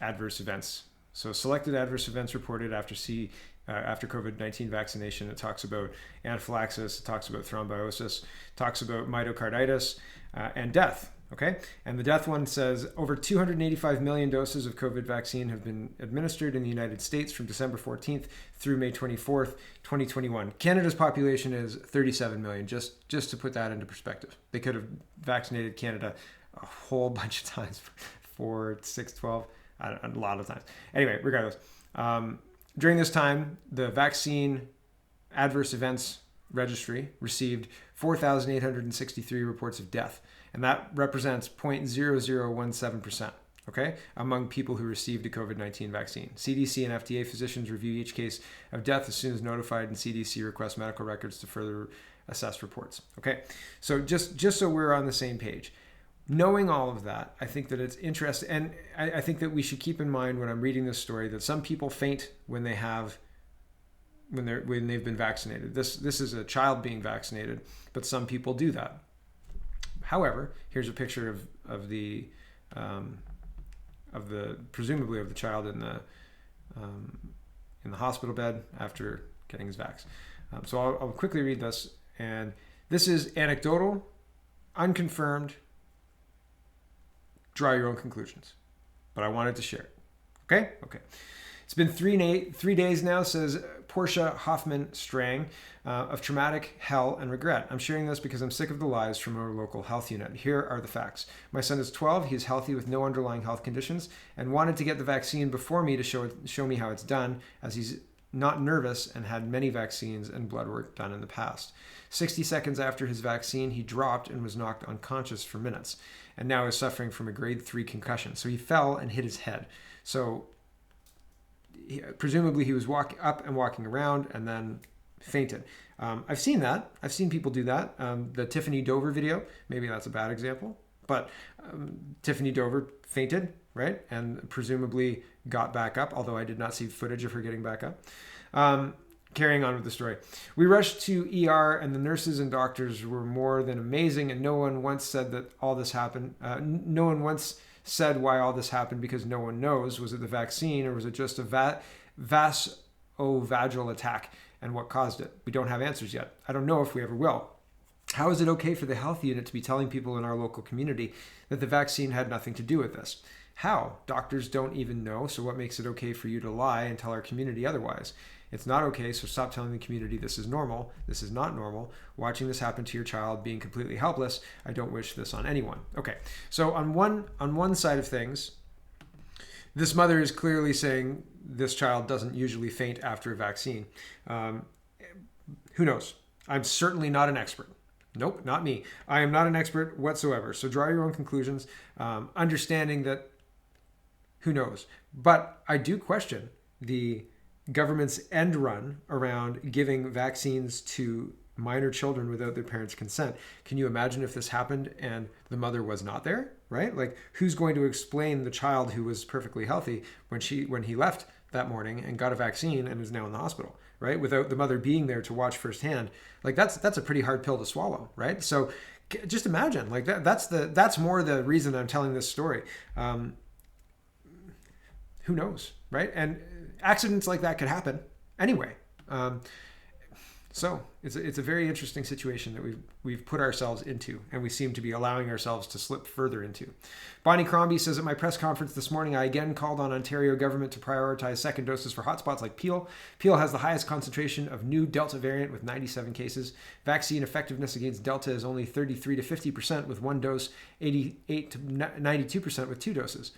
adverse events. So selected adverse events reported after COVID-19 vaccination. It talks about anaphylaxis, it talks about thrombosis, talks about myocarditis, and death. Okay, and the death one says over 285 million doses of COVID vaccine have been administered in the United States from December 14th through May 24th, 2021. Canada's population is 37 million, just to put that into perspective. They could have vaccinated Canada a whole bunch of times, 4, 6, 12, a lot of times. Anyway, regardless, during this time, the vaccine adverse events registry received 4,863 reports of death. And that represents 0.0017%, okay, among people who received a COVID-19 vaccine. CDC and FDA physicians review each case of death as soon as notified, and CDC requests medical records to further assess reports. Okay, so just so we're on the same page. Knowing all of that, I think that it's interesting, and I think that we should keep in mind when I'm reading this story that some people faint when they've been vaccinated. This is a child being vaccinated, but some people do that. However, here's a picture of the presumably of the child in the hospital bed after getting his vax. So I'll quickly read this, and this is anecdotal, unconfirmed. Draw your own conclusions, but I wanted to share it. Okay. It's been three days now, says Portia Hoffman-Strang, of traumatic hell and regret. I'm sharing this because I'm sick of the lies from our local health unit. Here are the facts. My son is 12. He is healthy with no underlying health conditions and wanted to get the vaccine before me to show me how it's done, as he's not nervous and had many vaccines and blood work done in the past. 60 seconds after his vaccine, he dropped and was knocked unconscious for minutes, and now is suffering from a grade 3 concussion. So he fell and hit his head. So presumably he was walking around and then fainted. I've seen that. I've seen people do that. The Tiffany Dover video, maybe that's a bad example, but Tiffany Dover fainted, right? And presumably got back up, although I did not see footage of her getting back up. Carrying on with the story. We rushed to ER and the nurses and doctors were more than amazing, and no one once said that all this happened. No one once said why all this happened, because no one knows. Was it the vaccine, or was it just a vasovagal attack, and what caused it? We don't have answers yet. I don't know if we ever will. How is it okay for the health unit to be telling people in our local community that the vaccine had nothing to do with this? How? Doctors don't even know, so what makes it okay for you to lie and tell our community otherwise? It's not okay, so stop telling the community this is normal. This is not normal. Watching this happen to your child, being completely helpless, I don't wish this on anyone. Okay, so on one side of things, this mother is clearly saying this child doesn't usually faint after a vaccine. Who knows? I'm certainly not an expert. Nope, not me. I am not an expert whatsoever. So draw your own conclusions, understanding that who knows. But I do question the government's end run around giving vaccines to minor children without their parents' consent. Can you imagine if this happened and the mother was not there, right? Like, who's going to explain the child who was perfectly healthy when he left that morning and got a vaccine and is now in the hospital, right? Without the mother being there to watch firsthand. Like, that's a pretty hard pill to swallow, right? So just imagine, like, that's more the reason I'm telling this story. Who knows, right? And accidents like that could happen anyway. So it's a very interesting situation that we've put ourselves into, and we seem to be allowing ourselves to slip further into. Bonnie Crombie says, at my press conference this morning, I again called on Ontario government to prioritize second doses for hotspots like Peel. Peel has the highest concentration of new Delta variant with 97 cases. Vaccine effectiveness against Delta is only 33 to 50% with one dose, 88 to 92% with two doses.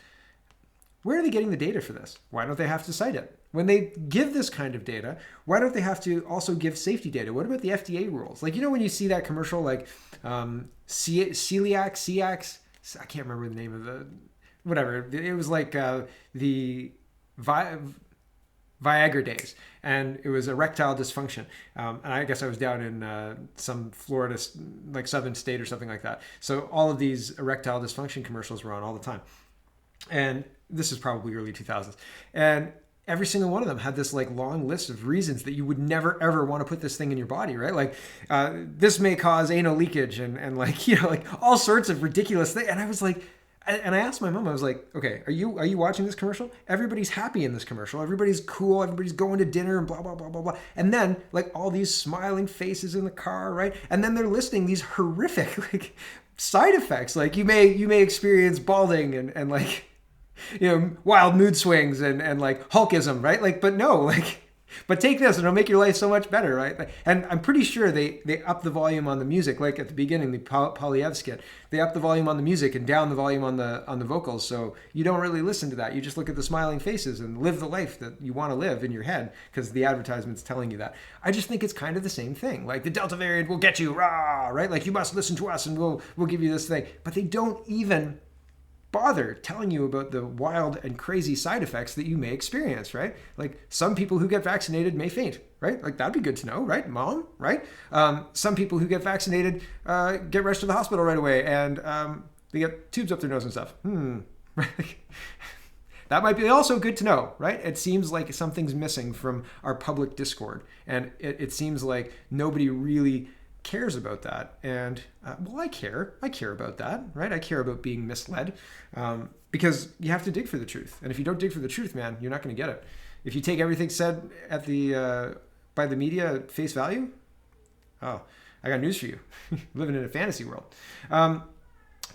Where are they getting the data for this? Why don't they have to cite it? When they give this kind of data, why don't they have to also give safety data? What about the FDA rules? Like, when you see that commercial, like celiac, I can't remember the name of the, whatever. It was like the Viagra days, and it was erectile dysfunction. And I guess I was down in some Florida, like southern state or something like that. So all of these erectile dysfunction commercials were on all the time. And this is probably early 2000s. And every single one of them had this like long list of reasons that you would never ever want to put this thing in your body, right? Like this may cause anal leakage and like, like all sorts of ridiculous things. And I was like, and I asked my mom, I was like, okay, are you watching this commercial? Everybody's happy in this commercial. Everybody's cool. Everybody's going to dinner and blah, blah, blah, blah, blah. And then like all these smiling faces in the car, right? And then they're listing these horrific like side effects. Like you may experience balding and like, wild mood swings and like Hulkism, right? Like, but no, like, but take this and it'll make your life so much better, right? And I'm pretty sure they up the volume on the music, like at the beginning, the Polyev skit, they up the volume on the music and down the volume on the vocals. So you don't really listen to that. You just look at the smiling faces and live the life that you want to live in your head because the advertisement's telling you that. I just think it's kind of the same thing. Like the Delta variant will get you, rah, right? Like you must listen to us and we'll give you this thing. But they don't even bother telling you about the wild and crazy side effects that you may experience, right? Like some people who get vaccinated may faint, right? Like that'd be good to know, right, Mom? Right? Some people who get vaccinated get rushed to the hospital right away and they get tubes up their nose and stuff. That might be also good to know, right? It seems like something's missing from our public discord, and it seems like nobody really cares about that. And I care about that, right? I care about being misled because you have to dig for the truth, and if you don't dig for the truth, man, you're not going to get it. If you take everything said at the by the media at face value, I got news for you. Living in a fantasy world.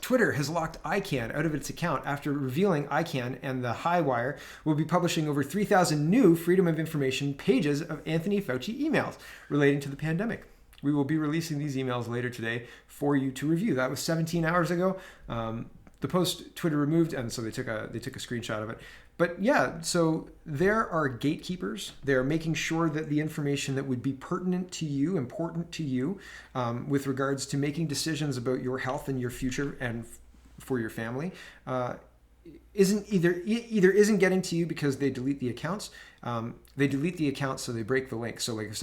Twitter has locked ICANN out of its account after revealing ICANN and the Highwire will be publishing over 3,000 new Freedom of Information pages of Anthony Fauci emails relating to the pandemic. We will be releasing these emails later today for you to review. That was 17 hours ago. The post Twitter removed, and so they took a screenshot of it. But yeah, so there are gatekeepers. They're making sure that the information that would be pertinent to you, important to you, with regards to making decisions about your health and your future and for your family, isn't isn't getting to you because they delete the accounts. They delete the accounts so they break the link. So like if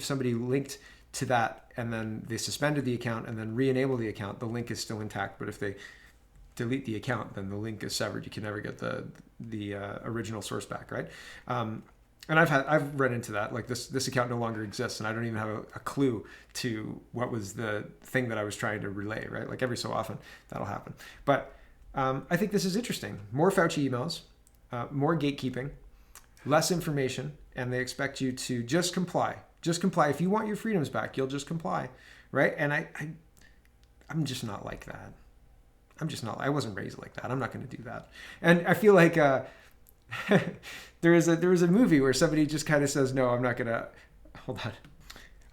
somebody linked to that and then they suspended the account and then re-enable the account, the link is still intact. But if they delete the account, then the link is severed. You can never get the original source back, right? And I've run into that. Like this account no longer exists, and I don't even have a clue to what was the thing that I was trying to relay, right? Like every so often that'll happen. But I think this is interesting. More Fauci emails, more gatekeeping, less information, and they expect you to just comply. Just comply. If you want your freedoms back, you'll just comply, right? And I'm just not like that. I wasn't raised like that. I'm not going to do that. And I feel like there was a movie where somebody just kind of says, no, I'm not going to, hold on.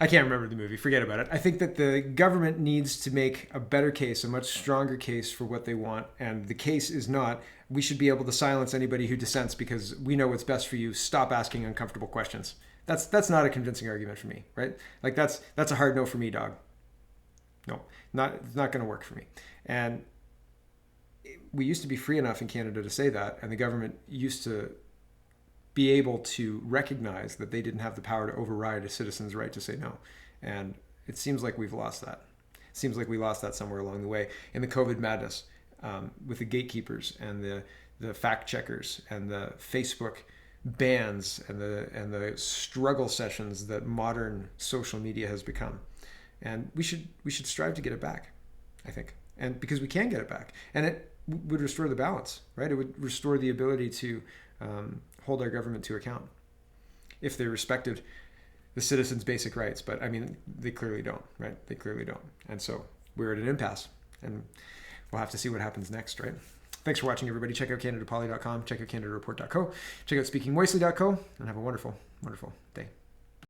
I can't remember the movie. Forget about it. I think that the government needs to make a better case, a much stronger case for what they want. And the case is not, we should be able to silence anybody who dissents because we know what's best for you. Stop asking uncomfortable questions. That's not a convincing argument for me, right? Like that's a hard no for me, dog. No, it's not going to work for me. And we used to be free enough in Canada to say that, and the government used to be able to recognize that they didn't have the power to override a citizen's right to say no. And it seems like we've lost that. It seems like we lost that somewhere along the way in the COVID madness, with the gatekeepers and the fact checkers and the Facebook bans and the struggle sessions that modern social media has become. And we should strive to get it back, I think. And because we can get it back. And it would restore the balance, right? It would restore the ability to hold our government to account if they respected the citizens' basic rights. But I mean, they clearly don't, right? They clearly don't. And so we're at an impasse, and we'll have to see what happens next, right? Thanks for watching, everybody. Check out CanadaPoly.com. Check out CanadaReport.co. Check out SpeakingMoistly.co. And have a wonderful, wonderful day.